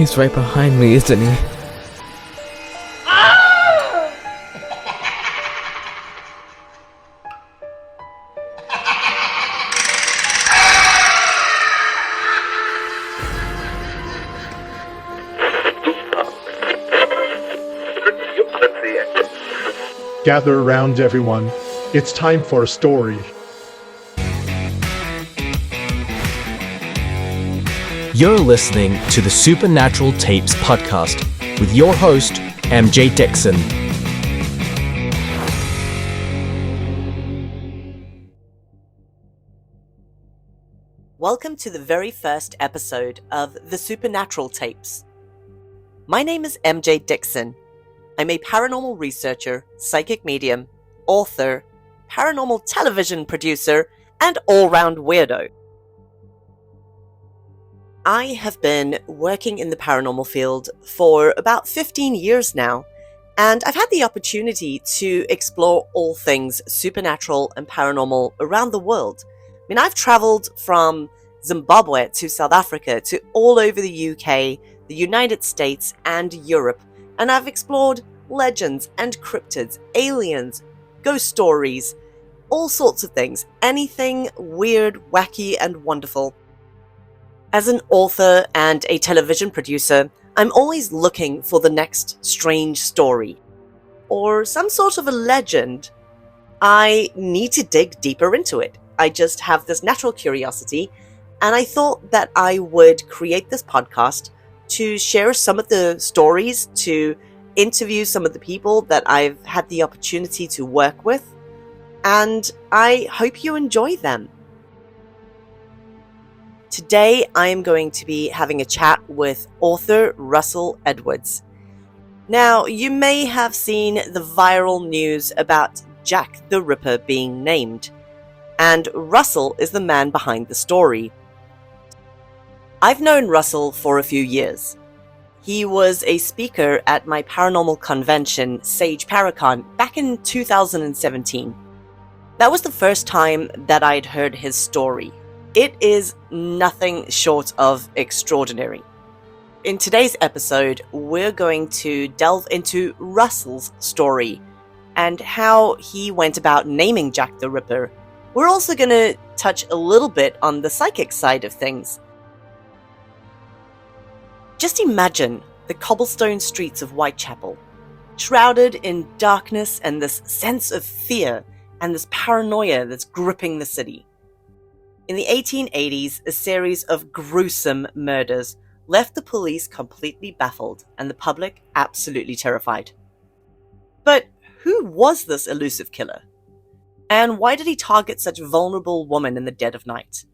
He's right behind me, isn't he? Gather around, everyone. It's time for a story. You're listening to the Supernatural Tapes podcast with your host, MJ Dixon. Welcome to the very first episode of the Supernatural Tapes. My name is MJ Dixon. I'm a paranormal researcher, psychic medium, author, paranormal television producer, and all-round weirdo. I have been working in the paranormal field for about 15 years now, and I've had the opportunity to explore all things supernatural and paranormal around the world. I mean, I've traveled from Zimbabwe to South Africa to all over the UK, the United States, and Europe, and I've explored legends and cryptids, aliens, ghost stories, all sorts of things, anything weird, wacky, and wonderful. As an author and a television producer, I'm always looking for the next strange story, or some sort of a legend. I need to dig deeper into it. I just have this natural curiosity, and I thought that I would create this podcast to share some of the stories, to interview some of the people that I've had the opportunity to work with, and I hope you enjoy them. Today I am going to be having a chat with author Russell Edwards. Now, you may have seen the viral news about Jack the Ripper being named, and Russell is the man behind the story. I've known Russell for a few years. He was a speaker at my paranormal convention, Sage Paracon, back in 2017. That was the first time that I'd heard his story. It is nothing short of extraordinary. In today's episode, we're going to delve into Russell's story and how he went about naming Jack the Ripper. We're also going to touch a little bit on the psychic side of things. Just imagine the cobblestone streets of Whitechapel, shrouded in darkness and this sense of fear and this paranoia that's gripping the city. In the 1880s, a series of gruesome murders left the police completely baffled and the public absolutely terrified. But who was this elusive killer? And why did he target such vulnerable women in the dead of night?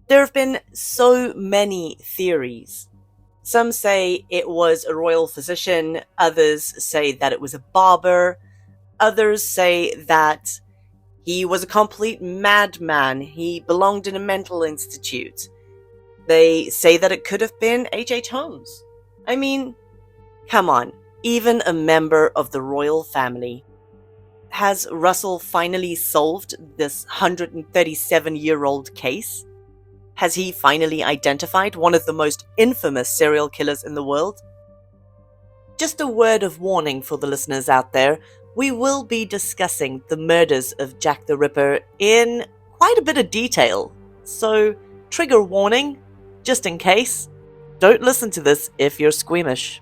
There have been so many theories. Some say it was a royal physician, others say that it was a barber, others say that he was a complete madman, he belonged in a mental institute. They say that it could have been H.H. Holmes. I mean, come on, even a member of the royal family. Has Russell finally solved this 137-year-old case? Has he finally identified one of the most infamous serial killers in the world? Just a word of warning for the listeners out there. We will be discussing the murders of Jack the Ripper in quite a bit of detail. So, trigger warning, just in case. Don't listen to this if you're squeamish.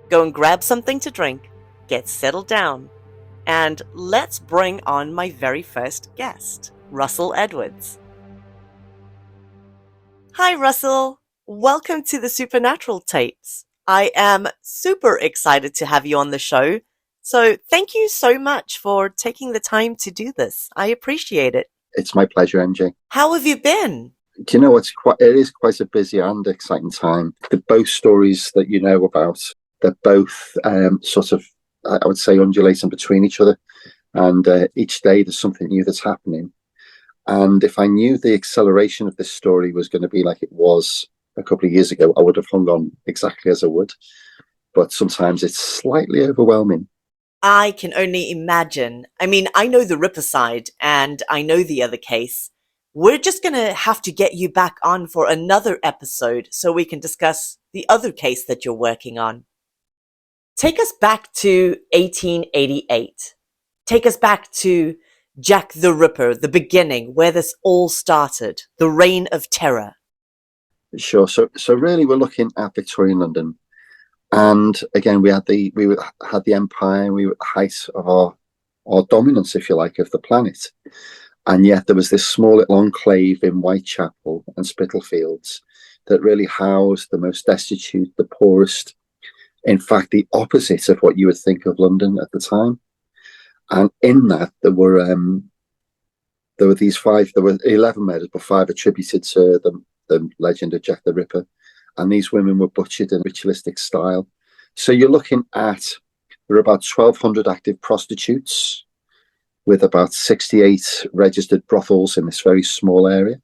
Go and grab something to drink, get settled down, and let's bring on my very first guest, Russell Edwards. Hi, Russell. Welcome to the Supernatural Tapes. I am super excited to have you on the show. So thank you so much for taking the time to do this. I appreciate it. It's my pleasure, MJ. How have you been? Do you know it is quite a busy and exciting time. Both stories that you know about, they're both sort of, I would say, undulating between each other. And each day there's something new that's happening. And if I knew the acceleration of this story was going to be like it was a couple of years ago, I would have hung on exactly as I would. But sometimes it's slightly overwhelming. I can only imagine. I mean, I know the Ripper side, and I know the other case. we're just going to have to get you back on for another episode so we can discuss the other case that you're working on. Take us back to 1888. Take us back to Jack the Ripper, the beginning, where this all started, the reign of terror. Sure. So really, we're looking at Victorian London, and again, we had the empire, and we were at the height of our dominance, if you like, of the planet. And yet there was this small little enclave in Whitechapel and Spitalfields that really housed the most destitute, the poorest. In fact, the opposite of what you would think of London at the time. And in that, there were 11 murders, but 5 attributed to the legend of Jack the Ripper. And these women were butchered in ritualistic style. So you're looking at, there are about 1,200 active prostitutes, with about 68 registered brothels in this very small area.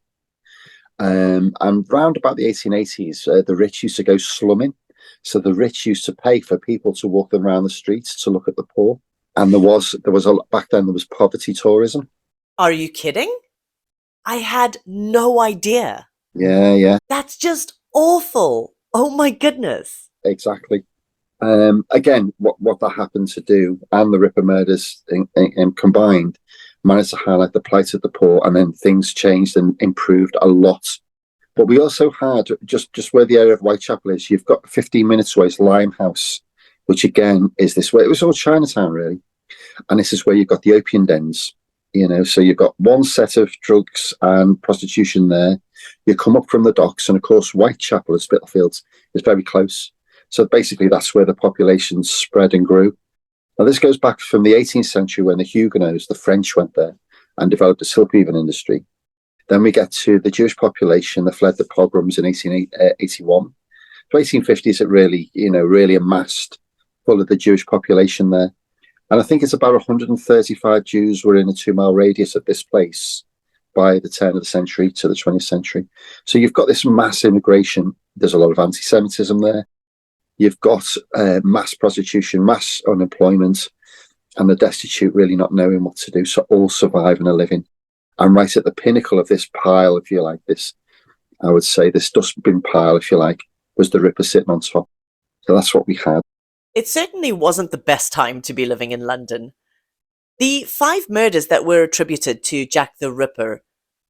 And round about the 1880s, the rich used to go slumming. So the rich used to pay for people to walk them around the streets to look at the poor. And back then there was poverty tourism. Are you kidding? I had no idea. Yeah. That's just awful. Oh my goodness. Exactly. Again, what that happened to do, and the Ripper murders in combined, managed to highlight the plight of the poor, and then things changed and improved a lot. But we also had, just where the area of Whitechapel is, you've got 15 minutes away is Limehouse, which again is this way. It was all Chinatown, really. And this is where you've got the opium dens, so you've got one set of drugs and prostitution there. You come up from the docks, and of course, Whitechapel and Spitalfields is very close. So basically, that's where the population spread and grew. Now, this goes back from the 18th century when the Huguenots, the French, went there and developed the silk weaving industry. Then we get to the Jewish population that fled the pogroms in 1881. The 1850s, it really amassed full of the Jewish population there. And I think it's about 135 Jews were in a 2-mile radius of this place by the turn of the century to the 20th century. So you've got this mass immigration. There's a lot of anti-Semitism there. You've got mass prostitution, mass unemployment, and the destitute really not knowing what to do, so all surviving a living. And right at the pinnacle of this pile, if you like, this dustbin pile, if you like, was the Ripper sitting on top. So that's what we had. It certainly wasn't the best time to be living in London. The 5 murders that were attributed to Jack the Ripper,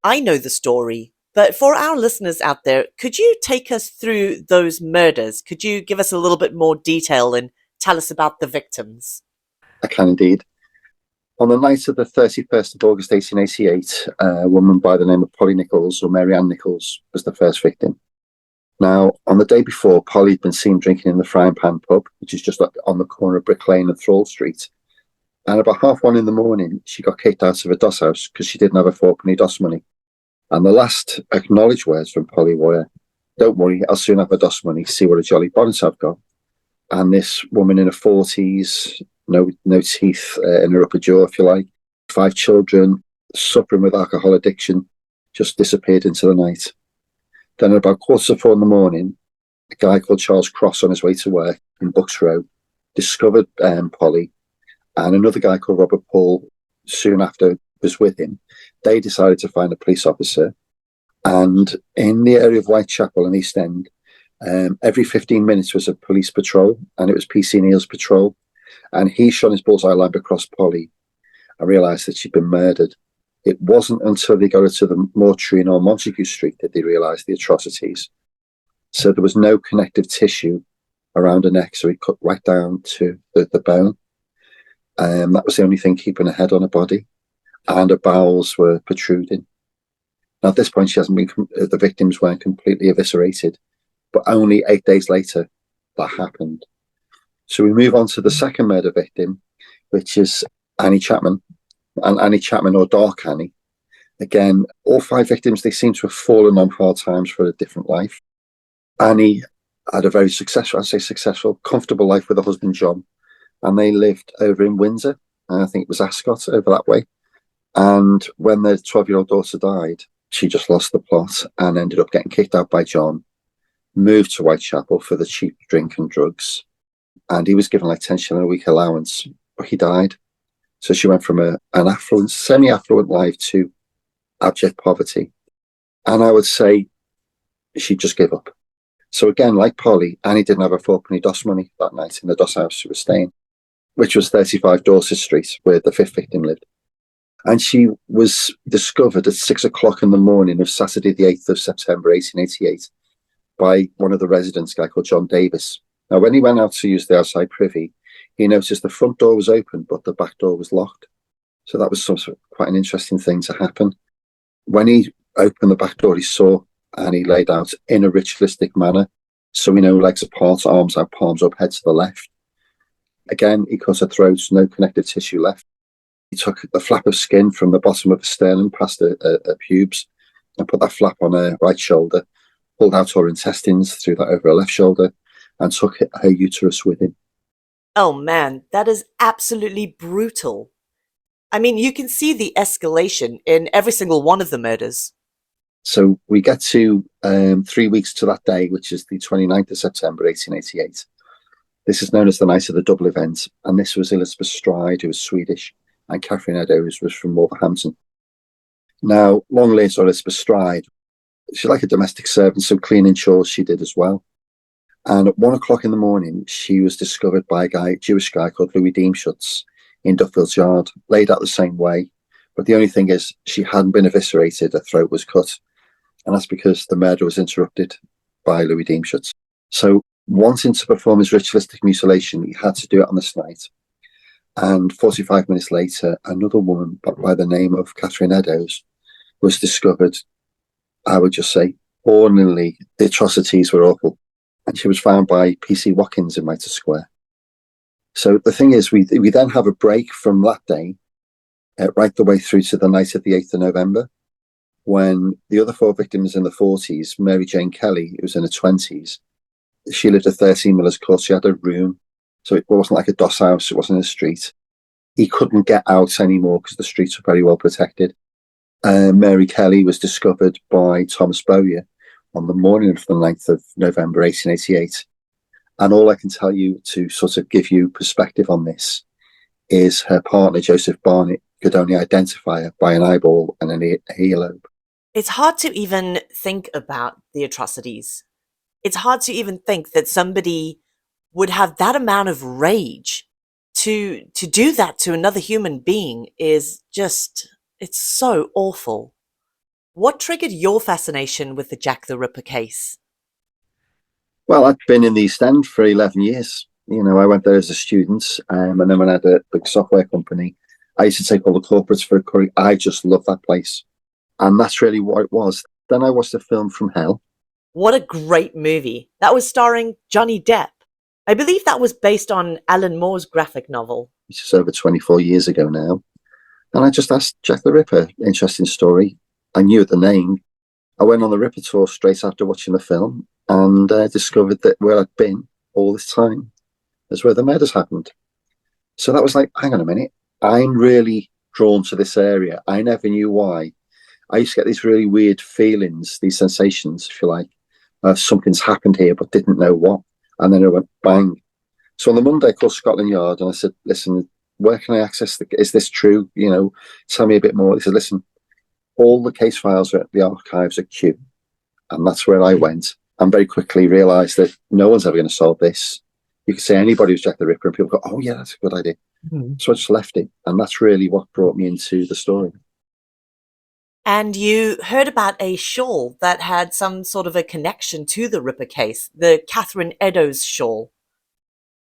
I know the story. But for our listeners out there, could you take us through those murders? Could you give us a little bit more detail and tell us about the victims? I can indeed. On the night of the 31st of August 1888, a woman by the name of Polly Nichols, or Mary Ann Nichols, was the first victim. Now, on the day before, Polly had been seen drinking in the Frying Pan pub, which is just on the corner of Brick Lane and Thrall Street. And about 1:30 in the morning, she got kicked out of a doss house because she didn't have a 4-penny doss money. And the last acknowledged words from Polly were, "Don't worry, I'll soon have my doss money, see what a jolly bonnet I've got." And this woman in her 40s, no teeth in her upper jaw, if you like, 5 children, suffering with alcohol addiction, just disappeared into the night. Then at about 3:45 in the morning, a guy called Charles Cross on his way to work in Bucks Row discovered Polly, and another guy called Robert Paul soon after was with him. They decided to find a police officer, and in the area of Whitechapel and East End, every 15 minutes was a police patrol, and it was PC Neal's patrol, and he shone his bullseye lamp across Polly and realised that she'd been murdered. It wasn't until they got her to the mortuary on Montague Street that they realised the atrocities. So there was no connective tissue around her neck, so he cut right down to the bone. That was the only thing keeping her head on her body, and her bowels were protruding. Now, at this point, the victims weren't completely eviscerated, but only 8 days later, that happened. So we move on to the second murder victim, which is Annie Chapman, and Annie Chapman, or Dark Annie. Again, all 5 victims, they seem to have fallen on hard times for a different life. Annie had a very successful, comfortable life with her husband, John, and they lived over in Windsor. I think it was Ascot, over that way. And when their 12-year-old daughter died, she just lost the plot and ended up getting kicked out by John, moved to Whitechapel for the cheap drink and drugs. And he was given like 10 shilling a week allowance, but he died. So she went from an affluent, semi-affluent life to abject poverty. And I would say she'd just give up. So again, like Polly, Annie didn't have a fourpenny DOS money that night in the DOS house she was staying, which was 35 Dorset Street, where the fifth victim lived. And she was discovered at 6 o'clock in the morning of Saturday, the 8th of September, 1888, by one of the residents, a guy called John Davis. Now, when he went out to use the outside privy, he noticed the front door was open, but the back door was locked. So that was quite an interesting thing to happen. When he opened the back door, he saw Annie laid out in a ritualistic manner. So we know legs apart, arms out, palms up, head to the left. Again, he cut her throat, no connective tissue left. He took a flap of skin from the bottom of the sternum past her pubes and put that flap on her right shoulder, pulled out her intestines, threw that over her left shoulder, and took her uterus with him. Oh man, that is absolutely brutal. I mean, you can see the escalation in every single one of the murders. So we get to 3 weeks to that day, which is the 29th of September, 1888. This is known as the night of the double event, and this was Elizabeth Stride, who was Swedish, and Catherine Eddowes was from Wolverhampton. Now, long live Elizabeth Stride. She's like a domestic servant, so cleaning chores she did as well. And at 1 o'clock in the morning, she was discovered by a Jewish guy called Louis Deemschutz in Duffield's Yard, laid out the same way. But the only thing is, she hadn't been eviscerated, her throat was cut. And that's because the murder was interrupted by Louis Deemschutz. So, wanting to perform his ritualistic mutilation, he had to do it on this night. And 45 minutes later, another woman by the name of Catherine Eddowes was discovered. I would just say, ordinarily, the atrocities were awful. And she was found by P.C. Watkins in Mitre Square. So the thing is, we then have a break from that day, right the way through to the night of the 8th of November, when the other four victims in the 40s, Mary Jane Kelly, who was in her 20s, she lived at 13 Miller's Court. She had a room, so it wasn't like a DOS house, it wasn't a street. He couldn't get out anymore because the streets were very well protected. Mary Kelly was discovered by Thomas Bowyer on the morning of the 9th of November, 1888. And all I can tell you to sort of give you perspective on this is her partner, Joseph Barnett, could only identify her by an eyeball and an earlobe. It's hard to even think about the atrocities. It's hard to even think that somebody would have that amount of rage to do that to another human being is just, it's so awful. What triggered your fascination with the Jack the Ripper case? Well, I'd been in the East End for 11 years. You know, I went there as a student, and then when I had a big software company, I used to take all the corporates for a curry. I just loved that place. And that's really what it was. Then I watched the film From Hell. What a great movie. That was starring Johnny Depp. I believe that was based on Alan Moore's graphic novel. Which is over 24 years ago now. And I just asked Jack the Ripper, interesting story. I knew the name. I went on the Ripper tour straight after watching the film and discovered that where I'd been all this time is where the murders happened. So that was like, hang on a minute. I'm really drawn to this area. I never knew why. I used to get these really weird feelings, these sensations, if you like, of something's happened here, but didn't know what. And then it went bang. So on the Monday, I called Scotland Yard and I said, listen, where can I access is this true? You know, tell me a bit more. He said, listen, all the case files are at the archives at Kew. And that's where I went and very quickly realised that no one's ever going to solve this. You could say anybody was Jack the Ripper and people go, oh yeah, that's a good idea. Mm-hmm. So I just left it. And that's really what brought me into the story. And you heard about a shawl that had some sort of a connection to the Ripper case, the Catherine Eddowes shawl.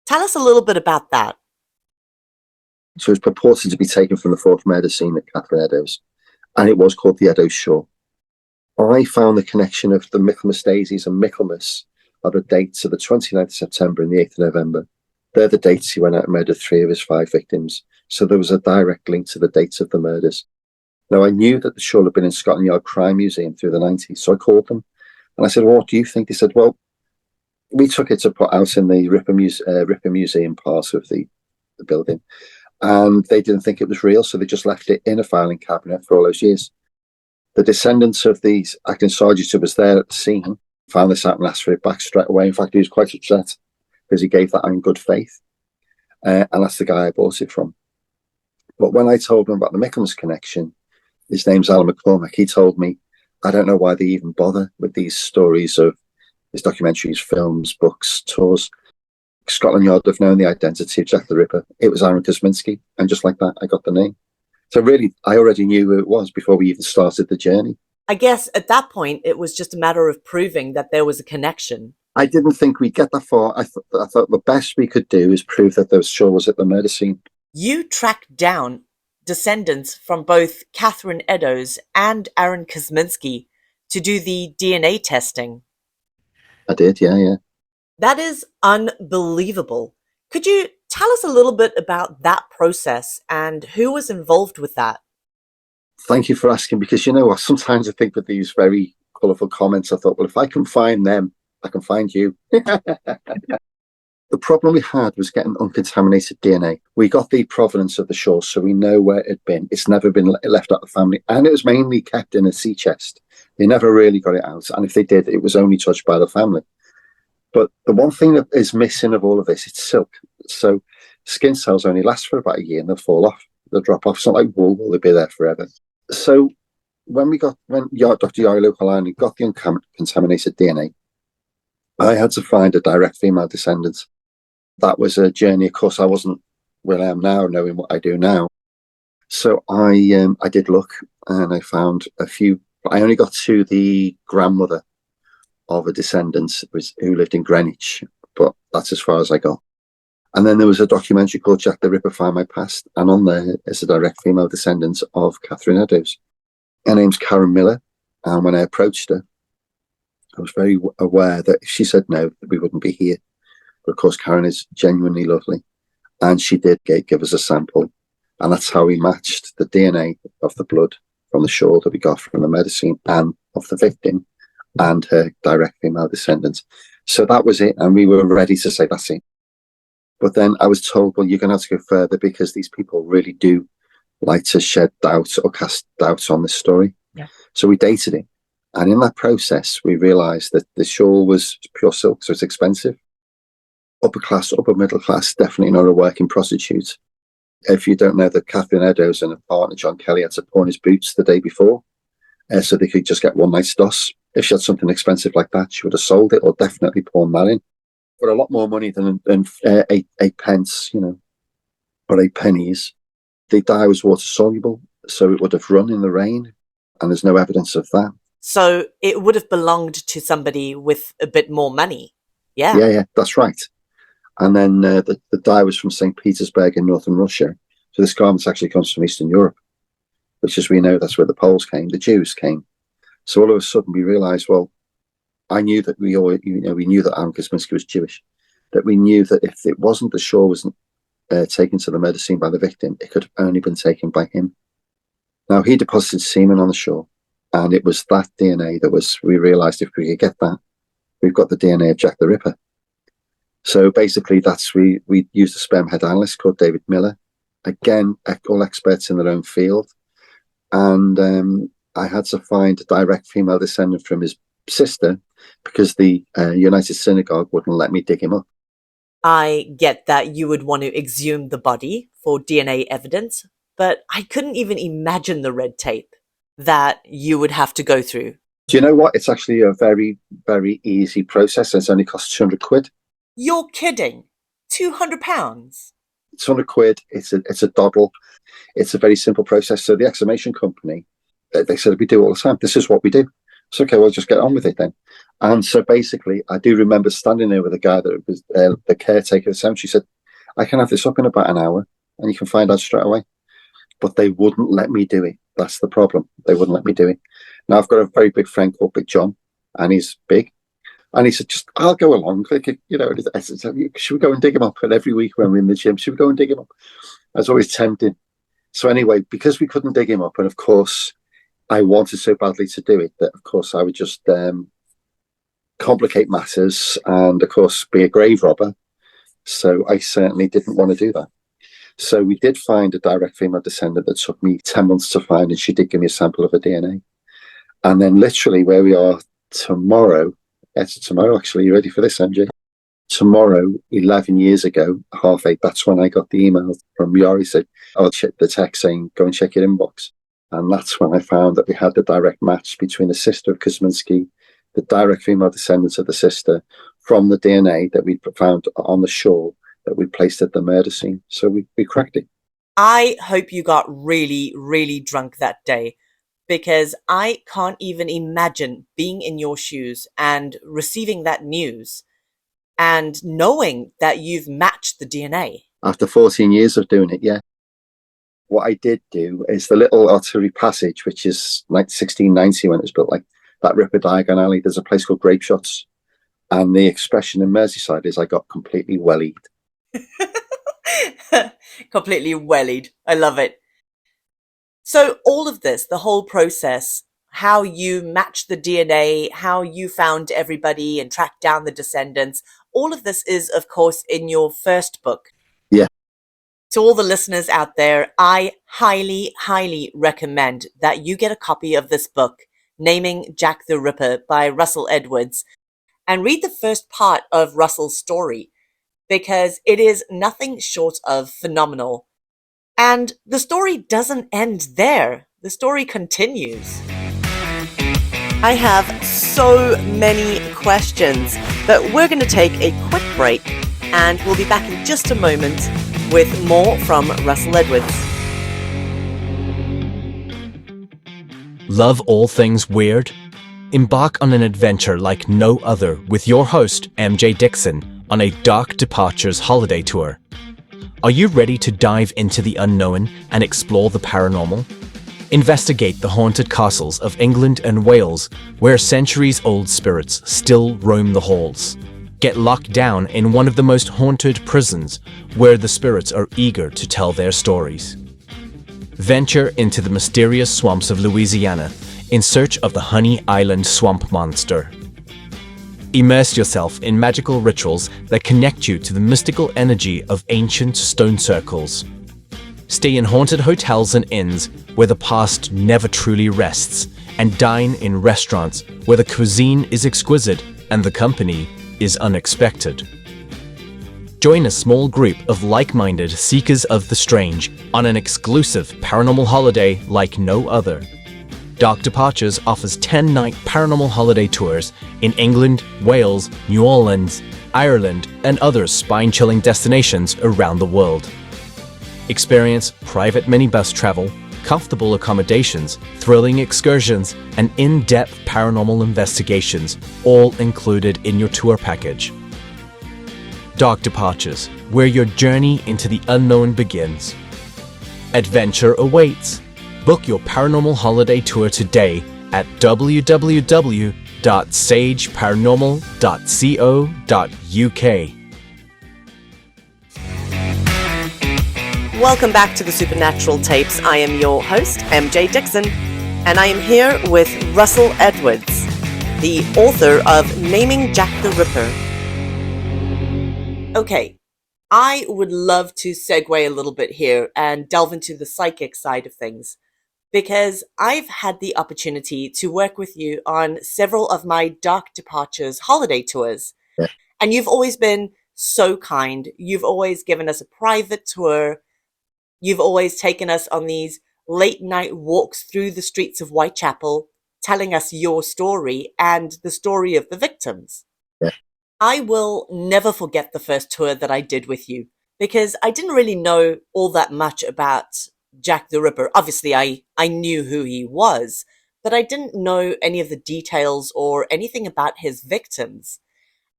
Tell us a little bit about that. So it's purported to be taken from the fourth murder scene at Catherine Eddowes, and it was called the Eddowes shawl. I found the connection of the Michaelmas daisies and Michaelmas are the dates of the 29th of September and the 8th of November. They're the dates he went out and murdered 3 of his 5 victims. So there was a direct link to the dates of the murders. Now, I knew that the shawl had been in Scotland Yard Crime Museum through the 90s, so I called them. And I said, well, what do you think? They said, well, we took it to put out in the Ripper Museum part of the building. And they didn't think it was real, so they just left it in a filing cabinet for all those years. The descendants of these acting sergeants who was there at the scene found this out and asked for it back straight away. In fact, he was quite upset because he gave that in good faith. And that's the guy I bought it from. But when I told him about the Michaelmas connection, his name's Alan McCormack. He told me, I don't know why they even bother with these stories of these documentaries, films, books, tours. Scotland Yard have known the identity of Jack the Ripper. It was Aaron Kosminski. And just like that, I got the name. So really, I already knew who it was before we even started the journey. I guess at that point, it was just a matter of proving that there was a connection. I didn't think we'd get that far. I thought the best we could do is prove that there sure was at the murder scene. You tracked down descendants from both Catherine Eddowes and Aaron Kosminski to do the DNA testing. I did, yeah. That is unbelievable. Could you tell us a little bit about that process and who was involved with that? Thank you for asking, because you know what? Sometimes I think with these very colourful comments, I thought, well, if I can find them, I can find you. The problem we had was getting uncontaminated DNA. We got the provenance of the shore, so we know where it had been. It's never been left out of the family, and it was mainly kept in a sea chest. They never really got it out, and if they did, it was only touched by the family. But the one thing that is missing of all of this, it's silk. So skin cells only last for about a year and they'll fall off. They'll drop off. It's not like wool, will they be there forever? So when Dr. Yari Lukalani got the uncontaminated DNA, I had to find a direct female descendant. That was a journey. Of course, I wasn't where I am now, knowing what I do now. So I did look, and I found a few. I only got to the grandmother of a descendant who lived in Greenwich, but that's as far as I got. And then there was a documentary called Jack the Ripper, Find My Past, and on there is a direct female descendant of Catherine Eddowes. Her name's Karen Miller, and when I approached her, I was very aware that if she said no, we wouldn't be here. But of course, Karen is genuinely lovely, and she did give us a sample, and that's how we matched the DNA of the blood from the shore that we got from the medicine and of the victim and her direct female descendant. So that was it, and we were ready to say that's it. But then I was told, well, you're going to have to go further because these people really do like to shed doubt or cast doubt on this story. Yeah. So we dated it. And in that process, we realised that the shawl was pure silk, so it's expensive. Upper class, upper middle class, definitely not a working prostitute. If you don't know that Catherine Eddowes and her partner, John Kelly, had to pawn his boots the day before so they could just get one night's doss. If she had something expensive like that, she would have sold it or definitely pawned that in. For a lot more money than eight pence, or 8 pennies. The dye was water soluble, so it would have run in the rain, and there's no evidence of that. So it would have belonged to somebody with a bit more money. Yeah. Yeah, that's right. And then the dye was from St. Petersburg in northern Russia. So this garment actually comes from Eastern Europe, which, as we know, that's where the Poles came, the Jews came. So all of a sudden we realised, well, I knew that we knew that Aaron Kosminski was Jewish, that we knew that if it wasn't the shore wasn't taken to the murder scene by the victim, it could have only been taken by him. Now, he deposited semen on the shore, and it was that DNA we realised if we could get that, we've got the DNA of Jack the Ripper. So basically we used a sperm head analyst called David Miller, again, all experts in their own field. And I had to find a direct female descendant from his sister because the United Synagogue wouldn't let me dig him up. I get that you would want to exhume the body for DNA evidence, but I couldn't even imagine the red tape that you would have to go through. Do you know what? It's actually a very, very easy process. It's only cost 200 quid. You're kidding. £200? It's 100 quid. It's a doddle. It's a very simple process. So the exhumation company, they said we do all the time. This is what we do. So, okay, we'll just get on with it then. And so basically, I do remember standing there with a guy that was the caretaker of the cemetery. Said, I can have this up in about an hour and you can find out straight away. But they wouldn't let me do it. That's the problem. They wouldn't let me do it. Now, I've got a very big friend called Big John, and he's big. And he said, I'll go along. I said, should we go and dig him up? And every week when we're in the gym, should we go and dig him up? I was always tempted. So anyway, because we couldn't dig him up, and of course, I wanted so badly to do it that, of course, I would just complicate matters and, of course, be a grave robber. So I certainly didn't want to do that. So we did find a direct female descendant that took me 10 months to find, and she did give me a sample of her DNA. And then literally where we are tomorrow, tomorrow actually, you ready for this, MJ? Tomorrow, 11 years ago, 8:30, that's when I got the email from Yari said, the text saying, go and check your inbox. And that's when I found that we had the direct match between the sister of Kosminski, the direct female descendants of the sister, from the DNA that we found on the shore that we placed at the murder scene. So we cracked it. I hope you got really, really drunk that day, because I can't even imagine being in your shoes and receiving that news and knowing that you've matched the DNA. After 14 years of doing it, yeah. What I did do is the little artillery passage, which is like 1690 when it was built, like that Ripper Diagon Alley, there's a place called Grape Shots. And the expression in Merseyside is I got completely wellied. Completely wellied. I love it. So all of this, the whole process, how you matched the DNA, how you found everybody and tracked down the descendants, all of this is, of course, in your first book. Yeah. To all the listeners out there, I highly, highly recommend that you get a copy of this book, Naming Jack the Ripper by Russell Edwards, and read the first part of Russell's story, because it is nothing short of phenomenal. And the story doesn't end there. The story continues. I have so many questions, but we're going to take a quick break, and we'll be back in just a moment with more from Russell Edwards. Love all things weird? Embark on an adventure like no other with your host, MJ Dixon, on a Dark Departures holiday tour. Are you ready to dive into the unknown and explore the paranormal? Investigate the haunted castles of England and Wales, where centuries-old spirits still roam the halls. Get locked down in one of the most haunted prisons, where the spirits are eager to tell their stories. Venture into the mysterious swamps of Louisiana in search of the Honey Island swamp monster. Immerse yourself in magical rituals that connect you to the mystical energy of ancient stone circles. Stay in haunted hotels and inns where the past never truly rests, and dine in restaurants where the cuisine is exquisite and the company is unexpected. Join a small group of like-minded seekers of the strange on an exclusive paranormal holiday like no other. Dark Departures offers 10-night paranormal holiday tours in England, Wales, New Orleans, Ireland, and other spine-chilling destinations around the world. Experience private minibus travel, comfortable accommodations, thrilling excursions, and in-depth paranormal investigations, all included in your tour package. Dark Departures, where your journey into the unknown begins. Adventure awaits. Book your paranormal holiday tour today at www.sageparanormal.co.uk. Welcome back to the Supernatural Tapes. I am your host, MJ Dixon, and I am here with Russell Edwards, the author of Naming Jack the Ripper. Okay, I would love to segue a little bit here and delve into the psychic side of things, because I've had the opportunity to work with you on several of my Dark Departures holiday tours. Yeah. And you've always been so kind. You've always given us a private tour. You've always taken us on these late night walks through the streets of Whitechapel, telling us your story and the story of the victims. Yeah. I will never forget the first tour that I did with you, because I didn't really know all that much about Jack the Ripper. Obviously, I knew who he was, but I didn't know any of the details or anything about his victims.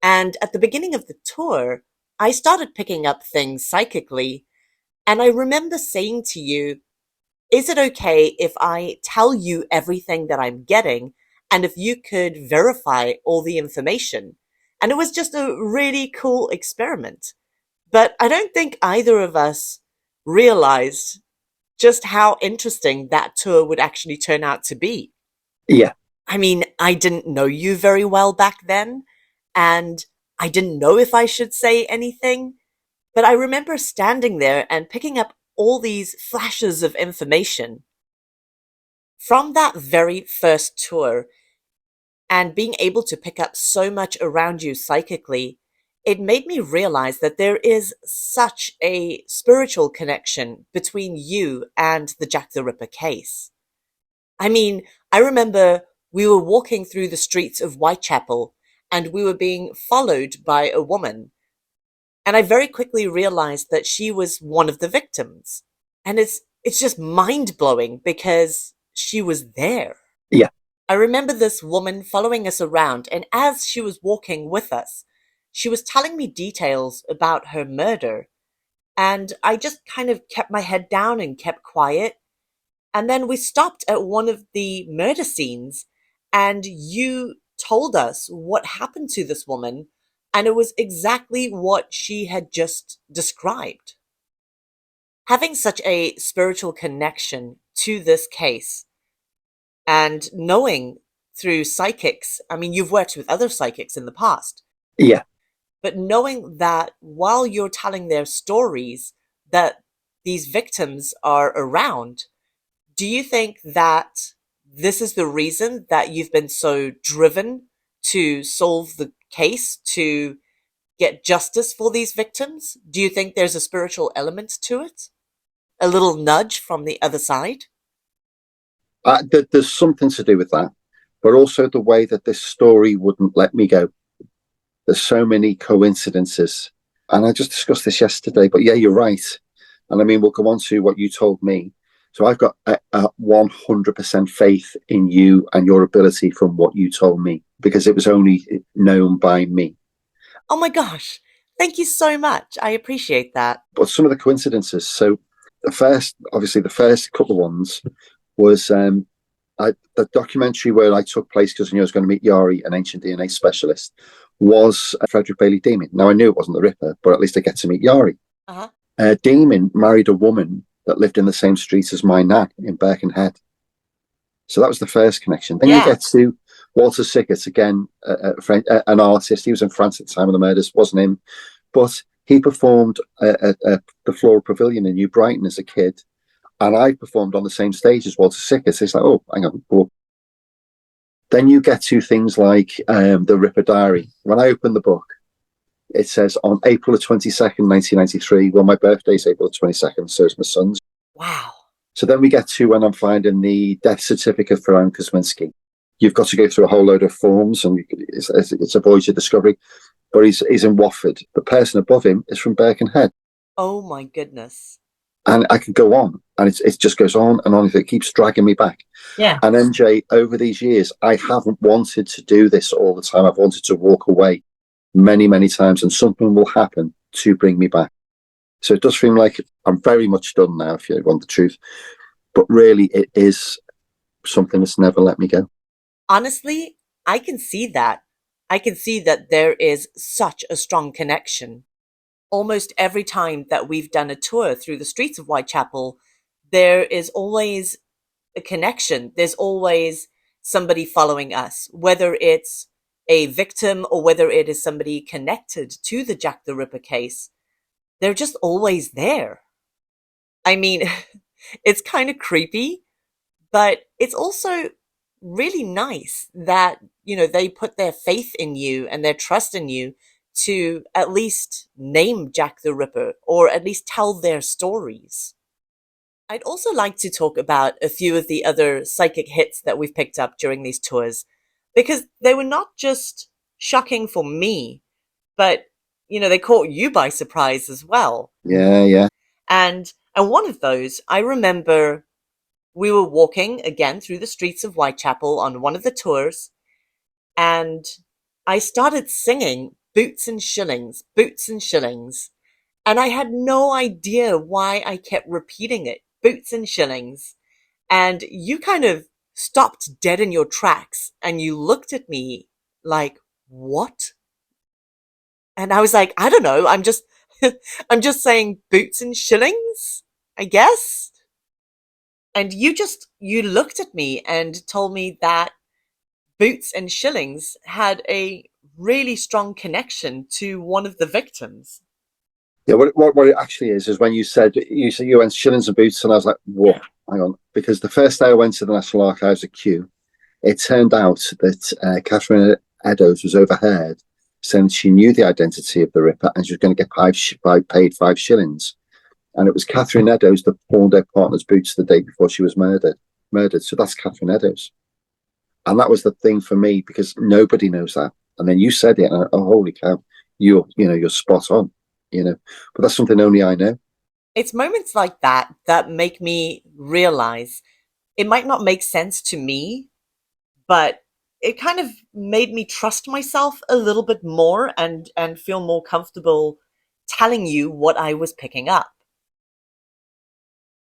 And at the beginning of the tour, I started picking up things psychically, and I remember saying to you, is it okay if I tell you everything that I'm getting, and if you could verify all the information? And it was just a really cool experiment. But I don't think either of us realized just how interesting that tour would actually turn out to be. Yeah. I mean, I didn't know you very well back then, and I didn't know if I should say anything, but I remember standing there and picking up all these flashes of information. From that very first tour, and being able to pick up so much around you psychically, it made me realize that there is such a spiritual connection between you and the Jack the Ripper case. I mean, I remember we were walking through the streets of Whitechapel and we were being followed by a woman. And I very quickly realized that she was one of the victims. And it's just mind blowing because she was there. Yeah. I remember this woman following us around, and as she was walking with us, she was telling me details about her murder. And I just kind of kept my head down and kept quiet. And then we stopped at one of the murder scenes, and you told us what happened to this woman, and it was exactly what she had just described. Having such a spiritual connection to this case, and knowing through psychics, I mean, you've worked with other psychics in the past, Yeah. but knowing that while you're telling their stories, that these victims are around, do you think that this is the reason that you've been so driven to solve the case, to get justice for these victims? Do you think there's a spiritual element to it? A little nudge from the other side? There's something to do with that, but also the way that this story wouldn't let me go. There's so many coincidences. And I just discussed this yesterday, but yeah, you're right. And I mean, we'll go on to what you told me. So I've got a 100% faith in you and your ability from what you told me, because it was only known by me. Oh my gosh. Thank you so much. I appreciate that. But some of the coincidences. So the first couple of ones was the documentary where I took place, because I knew I was going to meet Yari, an ancient DNA specialist, was Frederick Bailey Demon. Now, I knew it wasn't the Ripper, but at least I get to meet Yari. Uh-huh. Demon married a woman that lived in the same street as my nan in Birkenhead. So that was the first connection. Then you get to Walter Sickert, again, an artist. He was in France at the time of the murders, wasn't him. But he performed at the Floral Pavilion in New Brighton as a kid. And I performed on the same stage as Walter Sickert. It's like, oh, hang on. Cool. Then you get to things like the Ripper Diary. When I open the book, it says on April the 22nd, 1993. Well, my birthday is April the 22nd, so is my son's. Wow. So then we get to when I'm finding the death certificate for Aaron Kosminski. You've got to go through a whole load of forms, and it's a voyage of discovery. But he's in Watford. The person above him is from Birkenhead. Oh my goodness. And I could go on, and it just goes on and on. It keeps dragging me back. Yeah. And MJ, over these years, I haven't wanted to do this all the time. I've wanted to walk away many, many times, and something will happen to bring me back. So it does seem like I'm very much done now, if you want the truth. But really, it is something that's never let me go. Honestly, I can see that. I can see that there is such a strong connection. Almost every time that we've done a tour through the streets of Whitechapel, there is always a connection. There's always somebody following us, whether it's a victim or whether it is somebody connected to the Jack the Ripper case. They're just always there. I mean, it's kind of creepy, but it's also really nice that, they put their faith in you and their trust in you to at least name Jack the Ripper, or at least tell their stories. I'd also like to talk about a few of the other psychic hits that we've picked up during these tours, because they were not just shocking for me, but, they caught you by surprise as well. Yeah. And one of those, I remember we were walking again through the streets of Whitechapel on one of the tours, and I started singing Boots and Shillings, Boots and Shillings. And I had no idea why I kept repeating it, Boots and Shillings. And you kind of stopped dead in your tracks and you looked at me like, what? And I was like, I don't know, I'm just saying Boots and Shillings, I guess. And you looked at me and told me that Boots and Shillings had a really strong connection to one of the victims. Yeah, what it actually is when you said you went Shillings and Boots, and I was like, whoa, hang on. Because the first day I went to the National Archives at Kew, it turned out that Catherine Eddowes was overheard saying she knew the identity of the Ripper and she was going to get paid 5 shillings. And it was Catherine Eddowes that pawned her partner's boots the day before she was murdered. murdered. So that's Catherine Eddowes. And that was the thing for me, because nobody knows that. And then you said it, and oh, holy cow, you're spot on, but that's something only I know. It's moments like that that make me realize it might not make sense to me, but it kind of made me trust myself a little bit more and feel more comfortable telling you what I was picking up.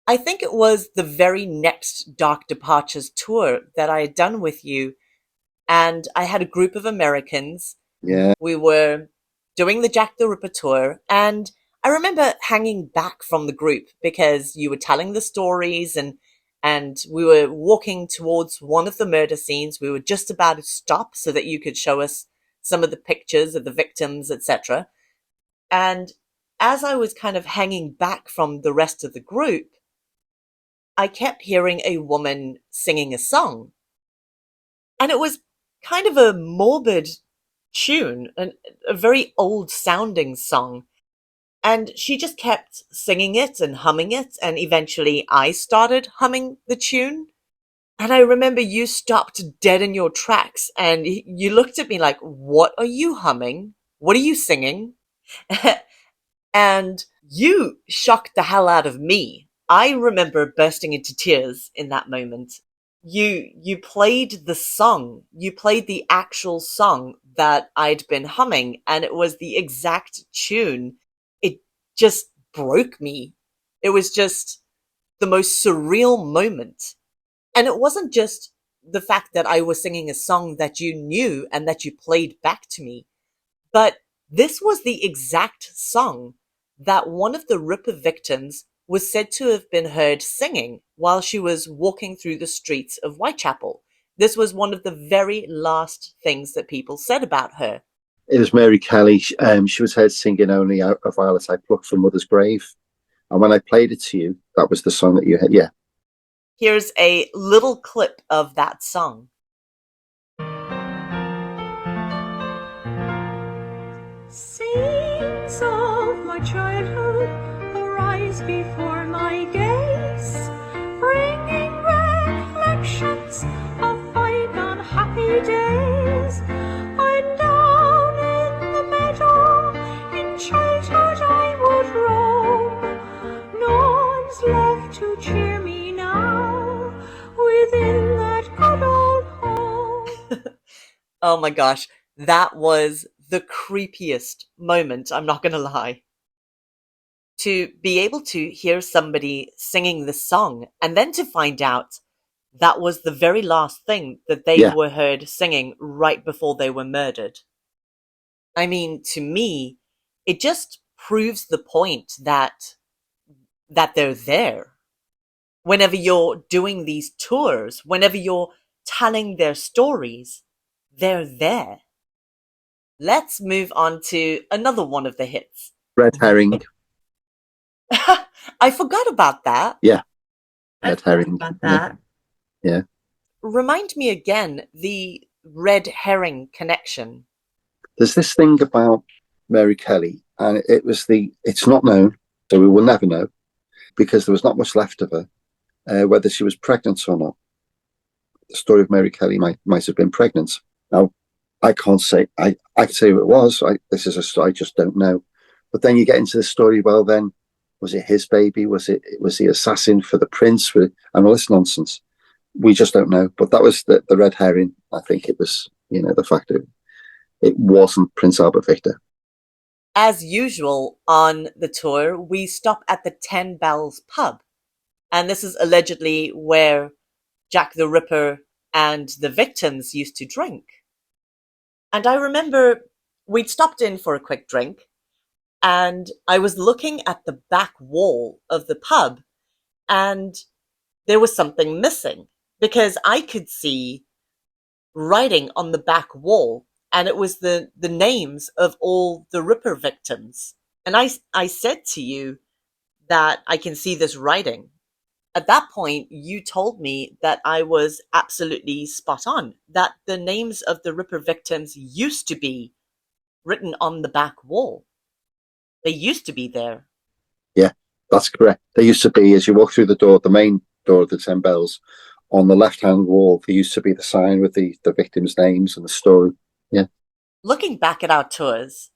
I think it was the very next Dark Departures tour that I had done with you, and I had a group of Americans. Yeah. We were doing the Jack the Ripper tour, and I remember hanging back from the group because you were telling the stories, and we were walking towards one of the murder scenes. We were just about to stop so that you could show us some of the pictures of the victims, etc. And as I was kind of hanging back from the rest of the group, I kept hearing a woman singing a song. And it was kind of a morbid tune, a very old sounding song. And she just kept singing it and humming it, and eventually I started humming the tune. And I remember you stopped dead in your tracks and you looked at me like, what are you humming? What are you singing? And you shocked the hell out of me. I remember bursting into tears in that moment. You played the song. You played the actual song that I'd been humming, and it was the exact tune. It just broke me. It was just the most surreal moment. And it wasn't just the fact that I was singing a song that you knew and that you played back to me, but this was the exact song that one of the Ripper victims was said to have been heard singing while she was walking through the streets of Whitechapel. This was one of the very last things that people said about her. It was Mary Kelly. She was heard singing "Only a Violet I Plucked from Mother's Grave." And when I played it to you, that was the song that you had. Yeah. Here's a little clip of that song. Scenes of my childhood arise before my gaze, bringing recollections of bygone happy days. And down in the meadow in childhood I would roam. No one's left to cheer me now within that good old home. Oh my gosh, that was the creepiest moment, I'm not gonna lie. To be able to hear somebody singing the song and then to find out that was the very last thing that they were heard singing right before they were murdered. I mean, to me, it just proves the point that they're there. Whenever you're doing these tours, whenever you're telling their stories, they're there. Let's move on to another one of the hits. Red herring. I forgot about that. Yeah. Red herring. About that. Yeah. Remind me again, the red herring connection. There's this thing about Mary Kelly, and it's not known, so we will never know, because there was not much left of her, whether she was pregnant or not. The story of Mary Kelly might have been pregnant. Now, I can't say, I can say who it was. This is a story I just don't know. But then you get into the story, well then, was it his baby? Was the assassin for the prince? And all this nonsense. We just don't know. But that was the red herring. I think it was, the fact that it wasn't Prince Albert Victor. As usual on the tour, we stop at the 10 Bells pub. And this is allegedly where Jack the Ripper and the victims used to drink. And I remember we'd stopped in for a quick drink, and I was looking at the back wall of the pub, and there was something missing, because I could see writing on the back wall, and it was the names of all the Ripper victims. And I said to you that I can see this writing. At that point, you told me that I was absolutely spot on, that the names of the Ripper victims used to be written on the back wall. They used to be there. Yeah, that's correct. They used to be, as you walk through the door, the main door of the 10 Bells, on the left-hand wall, there used to be the sign with the victims' names and the story. Yeah. Looking back at our tours,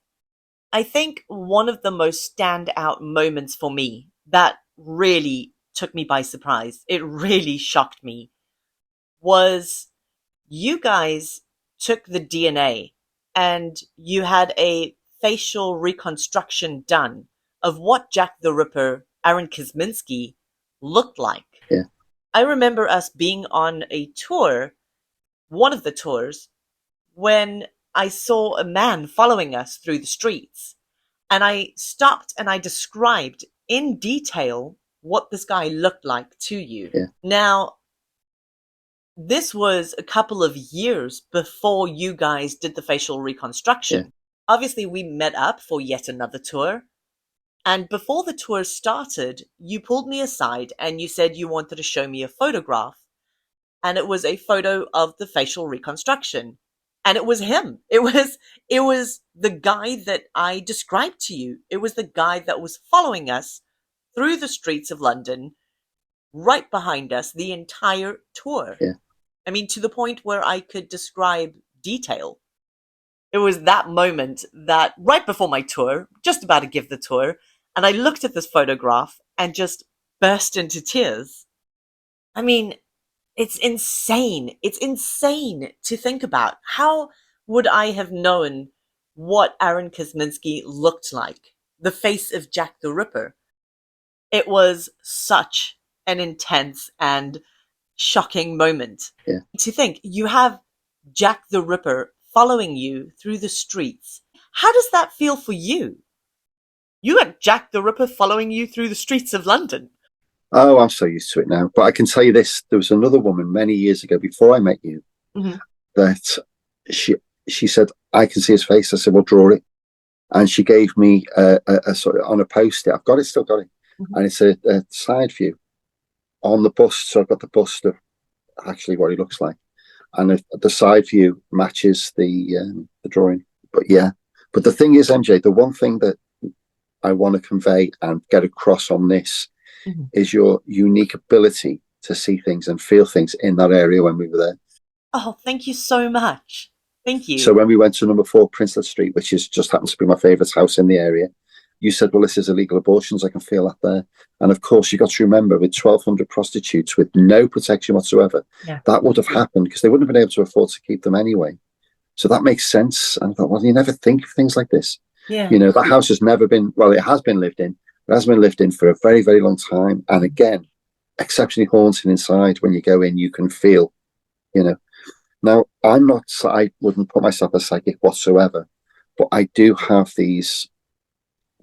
I think one of the most standout moments for me that really took me by surprise, it really shocked me, was you guys took the DNA and you had a facial reconstruction done of what Jack the Ripper, Aaron Kosminski, looked like. Yeah. I remember us being on a tour, one of the tours, when I saw a man following us through the streets. And I stopped and I described in detail what this guy looked like to you. Yeah. Now, this was a couple of years before you guys did the facial reconstruction. Yeah. Obviously, we met up for yet another tour. And before the tour started, you pulled me aside and you said you wanted to show me a photograph. And it was a photo of the facial reconstruction. And it was him. It was the guy that I described to you. It was the guy that was following us through the streets of London, right behind us the entire tour. Yeah. I mean, to the point where I could describe detail. It was that moment that right before my tour, just about to give the tour, and I looked at this photograph and just burst into tears. I mean, it's insane. It's insane to think about. How would I have known what Aaron Kosminski looked like? The face of Jack the Ripper. It was such an intense and shocking moment. Yeah. To think you have Jack the Ripper following you through the streets. How does that feel for you? You had Jack the Ripper following you through the streets of London. Oh, I'm so used to it now. But I can tell you this: there was another woman many years ago, before I met you, that she said, "I can see his face." I said, "Well, draw it." And she gave me a sort of on a post-it. I've got it, still got it, and it's a side view on the bust. So I've got the bust of actually what he looks like, and the side view matches the drawing. But yeah, but the thing is, MJ, the one thing that I want to convey and get across on this is your unique ability to see things and feel things in that area when we were there. Oh, thank you so much. Thank you. So when we went to number 4 Princelet Street, which is just happens to be my favourite house in the area, you said, well, this is illegal abortions. I can feel that there. And of course, you got to remember, with 1,200 prostitutes with no protection whatsoever, that would have happened because they wouldn't have been able to afford to keep them anyway. So that makes sense. And I thought, well, you never think of things like this. Yeah. You know, that house has never been, well, it has been lived in. It has been lived in for a very, very long time. And again, exceptionally haunting inside. When you go in, you can feel, you know. Now, I wouldn't put myself as psychic whatsoever, but I do have these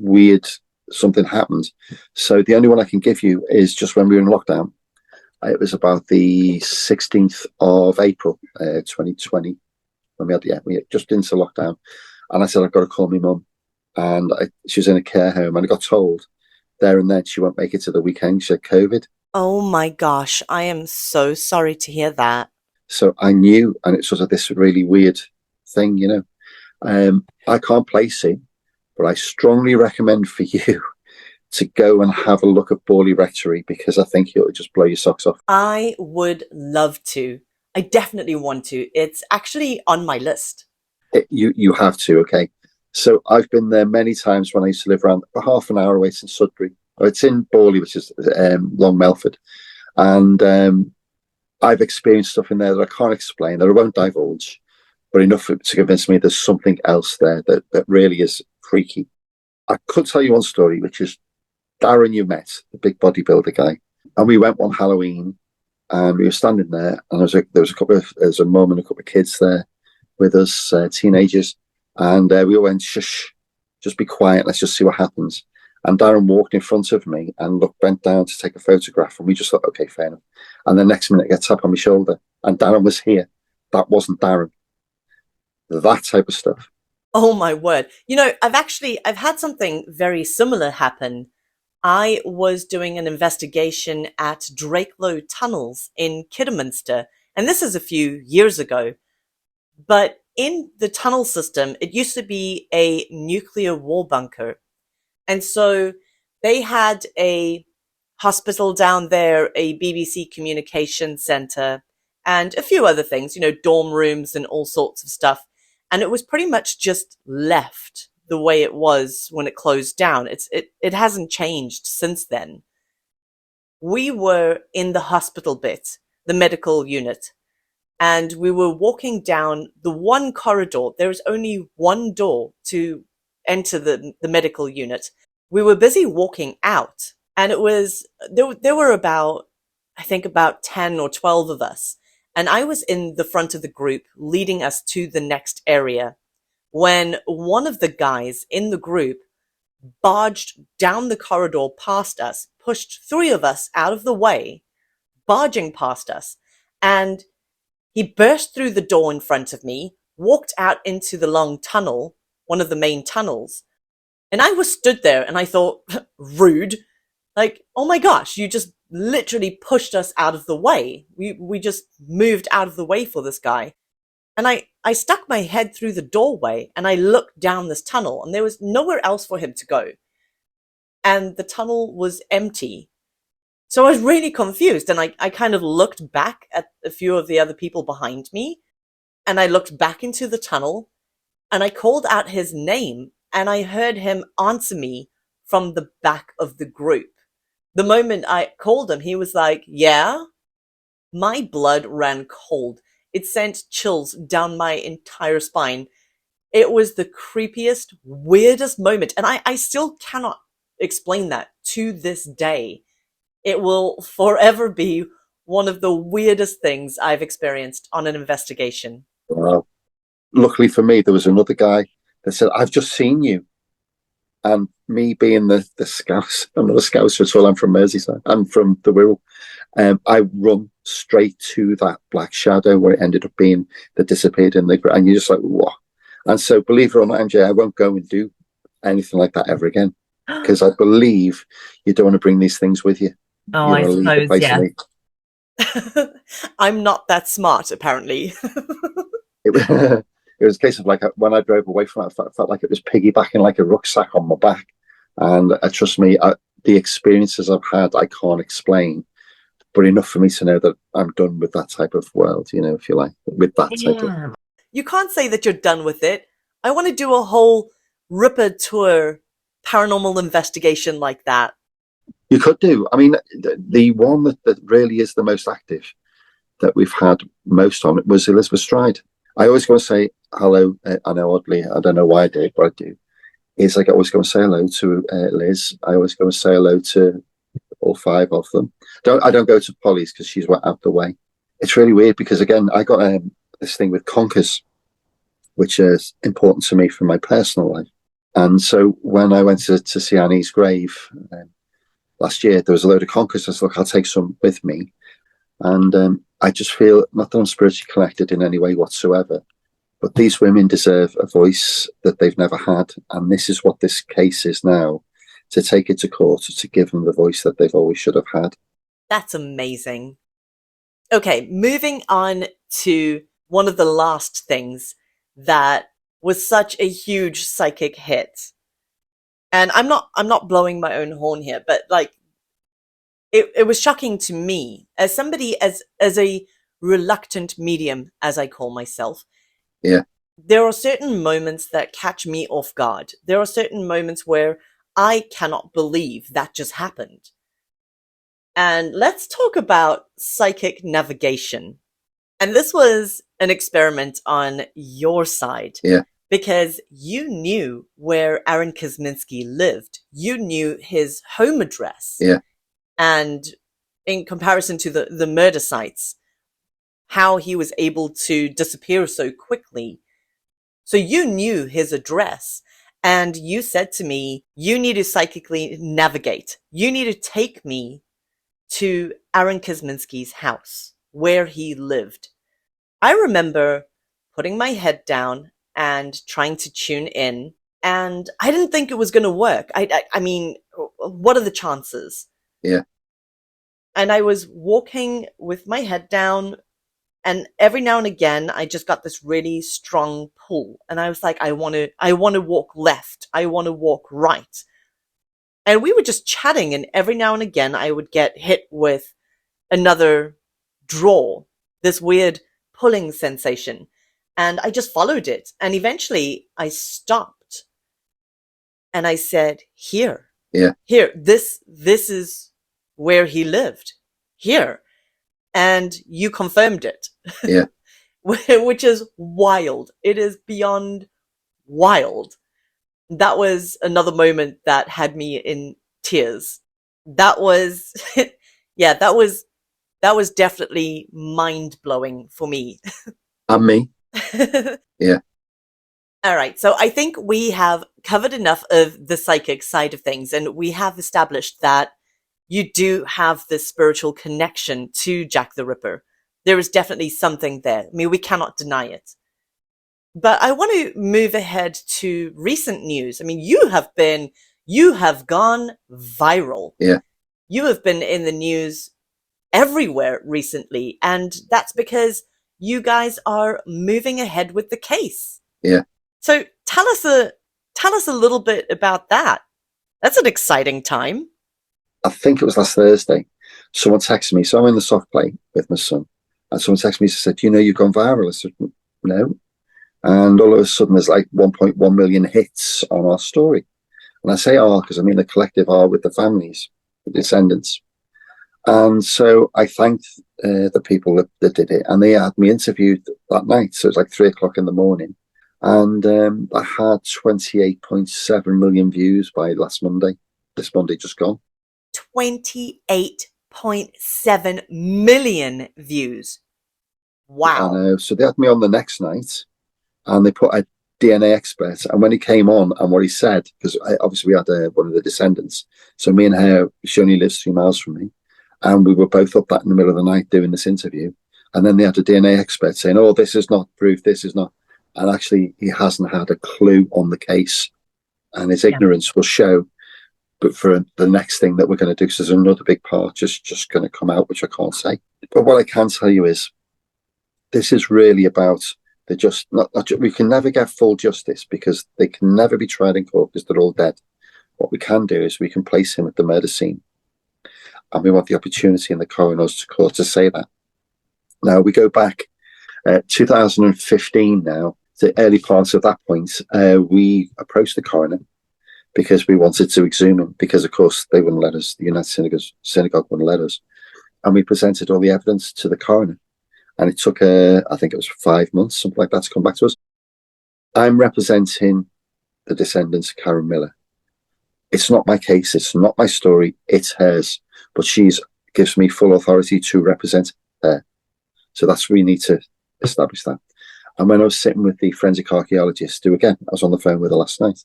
weird, something happened. So the only one I can give you is just when we were in lockdown. It was about the 16th of April, 2020, when we had just into lockdown. And I said, I've got to call my mum. And she was in a care home, and I got told there and then she won't make it to the weekend. She had COVID. Oh my gosh, I am so sorry to hear that. So I knew, and it's sort of this really weird thing, you know. I can't place it, but I strongly recommend for you to go and have a look at Borley Rectory, because I think it'll just blow your socks off. I would love to. I definitely want to. It's actually on my list. You have to, okay? So I've been there many times when I used to live around half an hour away. It's in Sudbury. It's in Borley, which is Long Melford. And I've experienced stuff in there that I can't explain, that I won't divulge, but enough to convince me there's something else there that really is freaky. I could tell you one story, which is Darren you met, the big bodybuilder guy. And we went one Halloween, and we were standing there, and there was a mum and a couple of kids there with us, teenagers. And we all went, shush, just be quiet, let's just see what happens. And Darren walked in front of me and bent down to take a photograph. And we just thought, okay, fair enough. And the next minute, I get tap on my shoulder, and Darren was here. That wasn't Darren. That type of stuff. Oh my word. You know, I've had something very similar happen. I was doing an investigation at Drakelow Tunnels in Kidderminster, and this is a few years ago. But in the tunnel system, it used to be a nuclear war bunker. And so they had a hospital down there, a BBC communication center, and a few other things, dorm rooms and all sorts of stuff. And it was pretty much just left the way it was when it closed down. It hasn't changed since then. We were in the hospital bit, the medical unit, and we were walking down the one corridor. There's only one door to enter the medical unit. We were busy walking out, and there were about 10 or 12 of us. And I was in the front of the group leading us to the next area when one of the guys in the group barged down the corridor past us, pushed 3 of us out of the way, barging past us. And he burst through the door in front of me, walked out into the long tunnel, one of the main tunnels. And I was stood there and I thought, rude. Like, oh my gosh, you just literally pushed us out of the way. We just moved out of the way for this guy. And I stuck my head through the doorway and I looked down this tunnel and there was nowhere else for him to go. And the tunnel was empty. So I was really confused and I kind of looked back at a few of the other people behind me and I looked back into the tunnel and I called out his name and I heard him answer me from the back of the group. The moment I called him, he was like, yeah? My blood ran cold. It sent chills down my entire spine. It was the creepiest, weirdest moment. And I still cannot explain that to this day. It will forever be one of the weirdest things I've experienced on an investigation. Wow. Luckily for me, there was another guy that said, I've just seen you. And me being the Scouse, I'm not a Scouser at all, I'm from Merseyside, I'm from the Wirral. I run straight to that black shadow where it ended up being that disappeared in the ground. And you're just like, what? And so, believe it or not, MJ, I won't go and do anything like that ever again. Because I believe you don't want to bring these things with you. Oh, I suppose, yeah. I'm not that smart, apparently. It was a case of like when I drove away from it, I felt like it was piggybacking like a rucksack on my back. And trust me, the experiences I've had, I can't explain, but enough for me to know that I'm done with that type of world, if you like, with that type of. You can't say that you're done with it. I want to do a whole Ripper tour paranormal investigation like that. You could do. I mean, the one that really is the most active that we've had most on it was Elizabeth Stride. I always go and say hello. I know, oddly, I don't know why I did, but I do. Is like I always go and say hello to Liz. I always go and say hello to all 5 of them. I don't go to Polly's because she's out the way. It's really weird because again, I got this thing with conkers, which is important to me for my personal life. And so when I went to see Annie's grave last year, there was a load of conkers. I said, look, I'll take some with me. And I just feel, not that I'm spiritually connected in any way whatsoever, but these women deserve a voice that they've never had. And this is what this case is now, to take it to court, to give them the voice that they've always should have had. That's amazing. Okay, moving on to one of the last things that was such a huge psychic hit. And I'm not blowing my own horn here, but like, it was shocking to me as somebody, as a reluctant medium, as I call myself. Yeah. There are certain moments that catch me off guard. There are certain moments where I cannot believe that just happened. And let's talk about psychic navigation. And this was an experiment on your side. Yeah. Because you knew where Aaron Kosminski lived. You knew his home address. Yeah. And in comparison to the murder sites, how he was able to disappear so quickly. So you knew his address. And you said to me, you need to psychically navigate. You need to take me to Aaron Kosminski's house, where he lived. I remember putting my head down and trying to tune in, and I didn't think it was going to work. I mean, what are the chances? Yeah. And I was walking with my head down, and every now and again, I just got this really strong pull. And I was like, I want to walk left. I want to walk right. And we were just chatting, and every now and again I would get hit with another draw, this weird pulling sensation. And I just followed it. And eventually I stopped and I said, here. Yeah. Here. This is where he lived. Here. And you confirmed it. Yeah. Which is wild. It is beyond wild. That was another moment that had me in tears. That was, yeah, that was definitely mind-blowing for me. And me. Yeah. All right. So I think we have covered enough of the psychic side of things, and we have established that you do have this spiritual connection to Jack the Ripper. There is definitely something there. I mean, we cannot deny it. But I want to move ahead to recent news. I mean, you have gone viral. Yeah. You have been in the news everywhere recently, and that's because you guys are moving ahead with the case. Yeah. So tell us a little bit about that. That's an exciting time. I think it was last Thursday. Someone texted me. So I'm in the soft play with my son, and someone texted me and said, "You know, you've gone viral." I said, "No." And all of a sudden, there's like 1.1 million hits on our story. And I say "our" because I mean the collective "our" with the families, the descendants. And so I thanked the people that did it, and they had me interviewed that night. So it was like 3 o'clock in the morning, and I had 28.7 million views by last Monday. This Monday just gone. 28.7 million views. Wow. I know. So they had me on the next night, and they put a DNA expert. And when he came on, and what he said, because obviously we had one of the descendants. So me and her, she only lives 3 miles from me. And we were both up that in the middle of the night doing this interview. And then they had a DNA expert saying, "Oh, this is not proof, this is not." And actually, he hasn't had a clue on the case. And his ignorance will show. But for the next thing that we're going to do, because there's another big part just going to come out, which I can't say. But what I can tell you is, this is really about the just, we can never get full justice because they can never be tried in court because they're all dead. What we can do is we can place him at the murder scene. And we want the opportunity in the coroner's court to say that. Now, we go back 2015 now, the early parts of that point, we approached the coroner because we wanted to exhume him because, of course, they wouldn't let us, the United Synagogue wouldn't let us. And we presented all the evidence to the coroner. And it took, I think it was 5 months, something like that, to come back to us. I'm representing the descendants of Karen Miller. It's not my case, it's not my story, it's hers. But she's gives me full authority to represent her. So that's we need to establish that. And when I was sitting with the forensic archaeologist, who again, I was on the phone with her last night.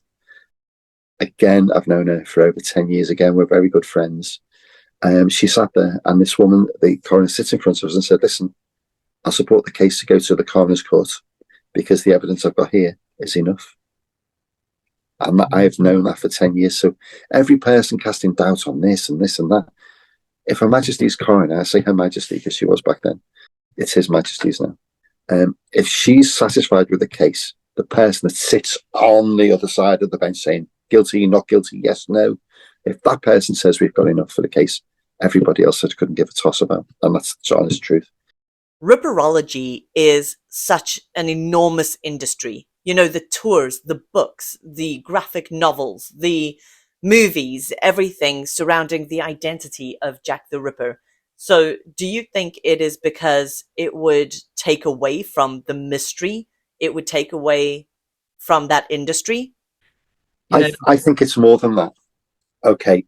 Again, I've known her for over 10 years. Again, we're very good friends. She sat there, and this woman, the coroner, sits in front of us and said, "Listen, I support the case to go to the coroner's court because the evidence I've got here is enough." And I've known that for 10 years. So every person casting doubt on this and this and that, if Her Majesty's coroner, I say Her Majesty because she was back then, it's His Majesty's now. If she's satisfied with the case, the person that sits on the other side of the bench saying, "Guilty, not guilty, yes, no," if that person says we've got enough for the case, everybody else couldn't give a toss about. And that's the honest truth. Ripperology is such an enormous industry. You know, the tours, the books, the graphic novels, the movies, everything surrounding the identity of Jack the Ripper. So do you think it is because it would take away from the mystery? It would take away from that industry? I think it's more than that. Okay,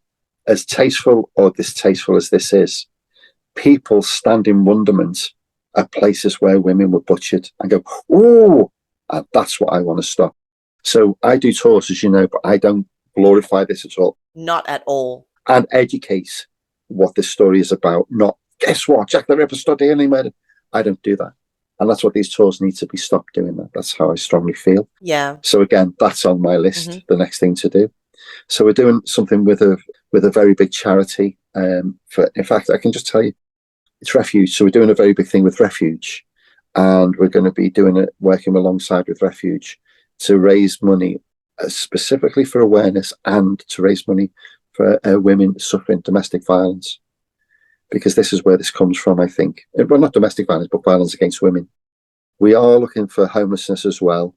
as tasteful or distasteful as this is, people stand in wonderment at places where women were butchered and go, "Oh," and that's what I want to stop. So I do tours, as you know, but I don't glorify this at all. Not at all. And educate what this story is about. Not, guess what, Jack the Ripper stood here and he murdered. I don't do that. And that's what these tours need to be stopped doing. That's how I strongly feel. Yeah. So again, that's on my list, the next thing to do. So we're doing something with a very big charity. In fact, I can just tell you, it's Refuge. So we're doing a very big thing with Refuge. And we're going to be doing it, working alongside with Refuge to raise money specifically for awareness and to raise money for women suffering domestic violence, because this is where this comes from, I think. Well, not domestic violence, but violence against women. We are looking for homelessness as well.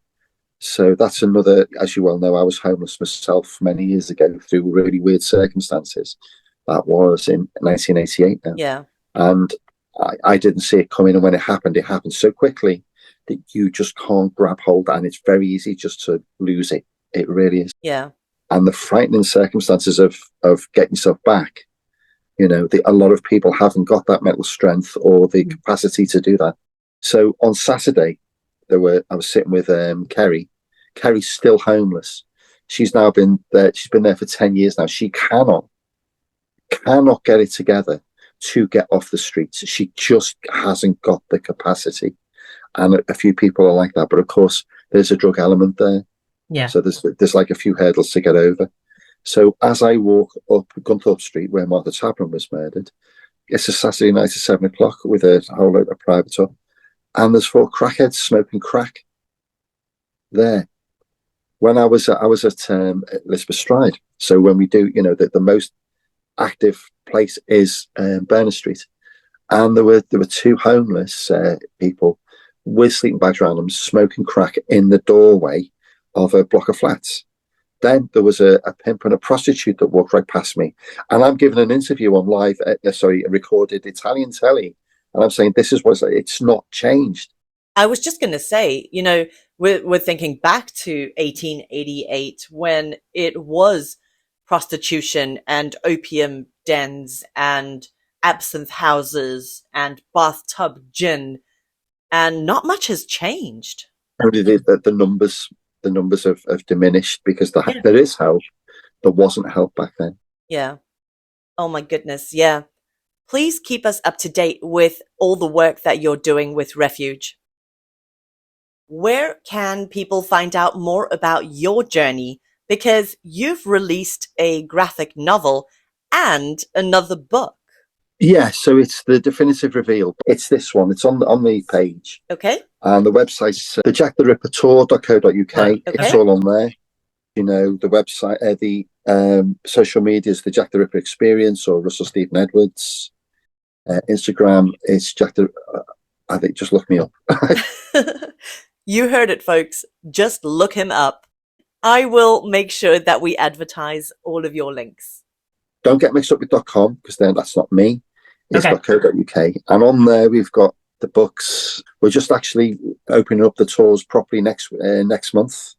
So that's another, as you well know, I was homeless myself many years ago through really weird circumstances. That was in 1988 now. Yeah. And I didn't see it coming. And when it happened so quickly that you just can't grab hold, and it's very easy just to lose it. It really is. Yeah. And the frightening circumstances of getting yourself back, you know, a lot of people haven't got that mental strength or the capacity to do that. So on Saturday, I was sitting with Kerry. Kerry's still homeless. She's now been there. She's been there for 10 years now. She cannot get it together to get off the streets. She just hasn't got the capacity. And a few people are like that. But of course, there's a drug element there. Yeah. So there's like a few hurdles to get over. So as I walk up Gunthorpe Street, where Martha Tappan was murdered, it's a Saturday night at 7 o'clock with a whole load of private up, and there's 4 crackheads smoking crack there. When I was at Elizabeth Stride, so when we do, you know, the most active place is Berners Street, and there were 2 homeless people with sleeping bags around them smoking crack in the doorway of a block of flats. Then there was a pimp and a prostitute that walked right past me, and I'm giving an interview on live, recorded Italian telly, and I'm saying this is what it's not changed. I was just going to say, you know, we're thinking back to 1888 when it was prostitution and opium dens and absinthe houses and bathtub gin, and not much has changed. Only the numbers have diminished because there is help. There wasn't help back then. Yeah. Oh my goodness. Yeah. Please keep us up to date with all the work that you're doing with Refuge. Where can people find out more about your journey? Because you've released a graphic novel and another book. Yeah, so it's the definitive reveal. It's this one. It's on the page. Okay. And the website's the jacktherippertour.co.uk. Okay. It's all on there. You know, the website, the social media is the Jack the Ripper Experience or Russell Stephen Edwards. Instagram is Jack the. I think just look me up. You heard it, folks. Just look him up. I will make sure that we advertise all of your links. Don't get mixed up with .com because then that's not me. It's .co.uk. And on there we've got the books. We're just actually opening up the tours properly next month.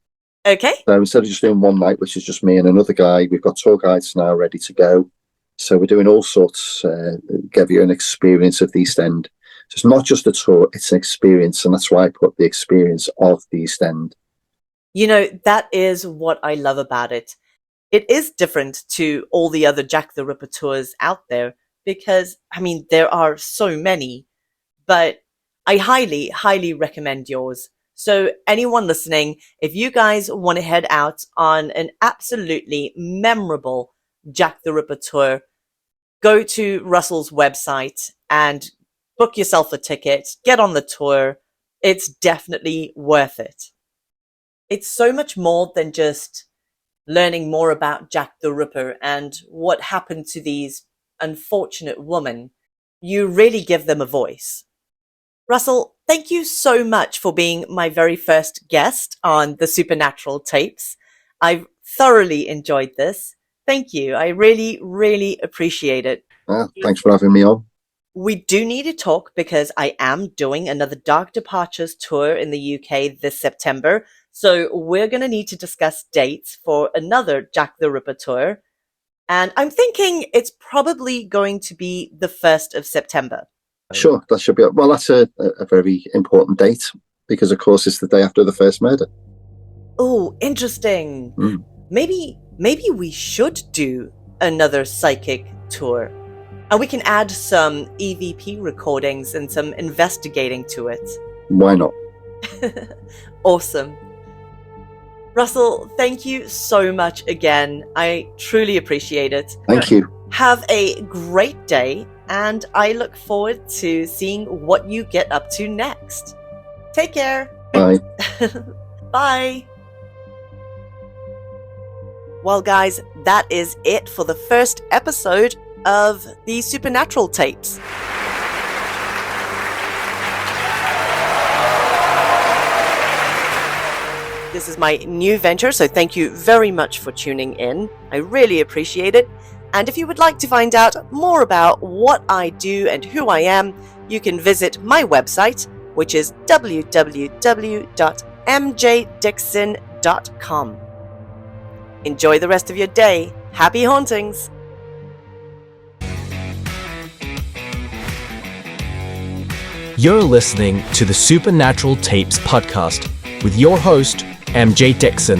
Okay. So instead of just doing one night, which is just me and another guy, we've got tour guides now ready to go. So we're doing all sorts, give you an experience of the East End. So it's not just a tour, it's an experience. And that's why I put the experience of the East End. You know, that is what I love about it. It is different to all the other Jack the Ripper tours out there because, I mean, there are so many, but I highly, highly recommend yours. So anyone listening, if you guys want to head out on an absolutely memorable Jack the Ripper tour, go to Russell's website and book yourself a ticket, get on the tour. It's definitely worth it. It's so much more than just learning more about Jack the Ripper and what happened to these unfortunate women. You really give them a voice. Russell, thank you so much for being my very first guest on the Supernatural tapes. I've thoroughly enjoyed this. Thank you. I really, really appreciate it. Thanks for having me on. We do need to talk because I am doing another Dark Departures tour in the UK this September. So we're going to need to discuss dates for another Jack the Ripper tour. And I'm thinking it's probably going to be the 1st of September. Sure, that should be. Well, that's a very important date because, of course, it's the day after the first murder. Oh, interesting. Maybe we should do another psychic tour. And we can add some EVP recordings and some investigating to it. Why not? Awesome. Russell, thank you so much again. I truly appreciate it. Thank you. Have a great day, and I look forward to seeing what you get up to next. Take care. Bye. Bye. Well, guys, that is it for the first episode of the Supernatural tapes. This is my new venture, so thank you very much for tuning in. I really appreciate it. And if you would like to find out more about what I do and who I am, you can visit my website, which is www.mjdixon.com. Enjoy the rest of your day. Happy hauntings! You're listening to the Supernatural Tapes podcast with your host, MJ Dixon.